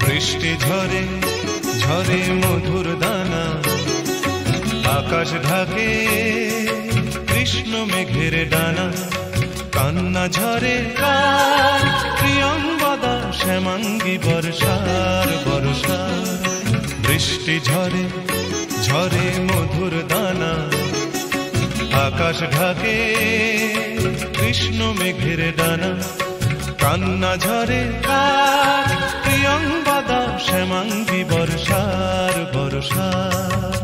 বৃষ্টি ঝরে ঝরে মধুর দানা, আকাশ ঢাকে কৃষ্ণ মেঘের ডানা। কান্না ঝরে কার প্রিয়ঙ্গদা শ্যামাঙ্গী বর্ষার বর্ষার। বৃষ্টি ঝরে ঝরে মধুর দানা, আকাশ ঢাকে কৃষ্ণ মেঘের ডানা। কান্না ঝরে কার প্রিয়ঙ্গদা শ্যামাঙ্গী বর্ষার বর্ষার।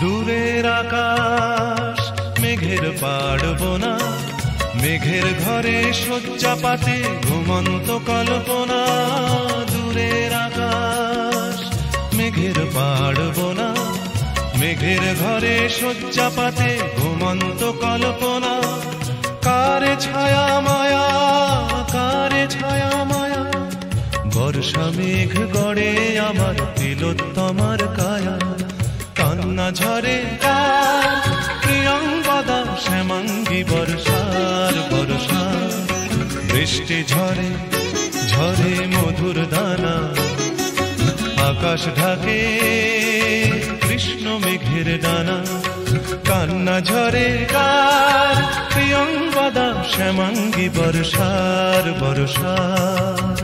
দূরের আকাশ মেঘের পাড়বনা, মেঘের ঘরে শয্যা পাতে ঘুমন্ত কল্পনা। দূরের আকাশ মেঘের পাড়বনা, মেঘের ঘরে শয্যা পাতে ঘুমন্ত কল্পনা। কারে ছায়া মায়া, কারে ছায়া মায়া, বর্ষা মেঘ গড়ে আমার তিলোত্তমার কায়া। কান্না ঝরে কার প্রিয়ঙ্গদা শ্যামাঙ্গী বর্ষার বর্ষার। বৃষ্টি ঝরে ঝরে মধুর দানা, আকাশ ঢাকে কৃষ্ণ মেঘের ডানা। কান্না ঝরে কার প্রিয়ঙ্গদা শ্যামাঙ্গী বর্ষার বর্ষার।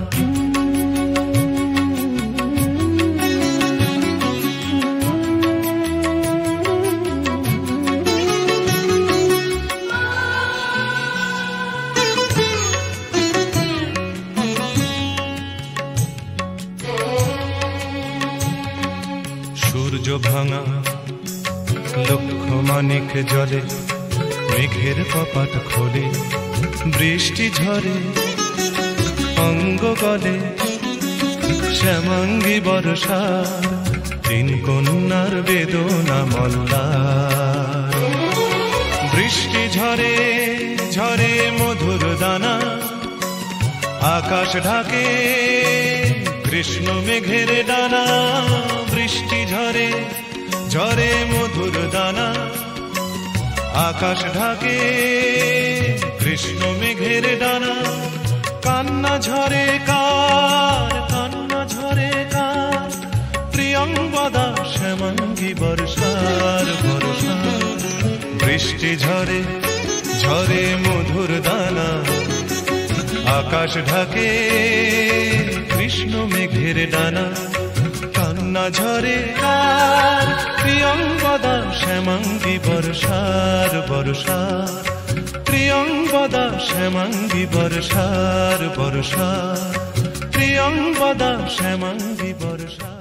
সূর্য ভাঙা লক্ষ মানিক জলে, মেঘের কপাট খোলে বৃষ্টি ঝরে অঙ্গ গলে। শ্যামাঙ্গী বর্ষার তিন কন্যার বেদনা মল্লার। বৃষ্টি ঝরে ঝরে মধুর দানা, আকাশ ঢাকে কৃষ্ণ মেঘের ডানা। বৃষ্টি ঝরে ঝরে মধুর দানা, আকাশ ঢাকে কৃষ্ণ মেঘের ডানা। কান্না ঝরে কার, কান্না ঝরে কার প্রিয়ঙ্গদা শ্যামাঙ্গী বর্ষার বর্ষার। বৃষ্টি ঝরে ঝরে মধুর দানা, আকাশ ঢাকে কৃষ্ণ মেঘের ডানা। কান্না ঝরে কার প্রিয়ঙ্গদা শ্যামাঙ্গী বর্ষার বর্ষার। প্রিয়ঙ্গদা শ্যামাঙ্গী বর্ষার বর্ষার। প্রিয়ঙ্গদা শ্যামাঙ্গী বর্ষার।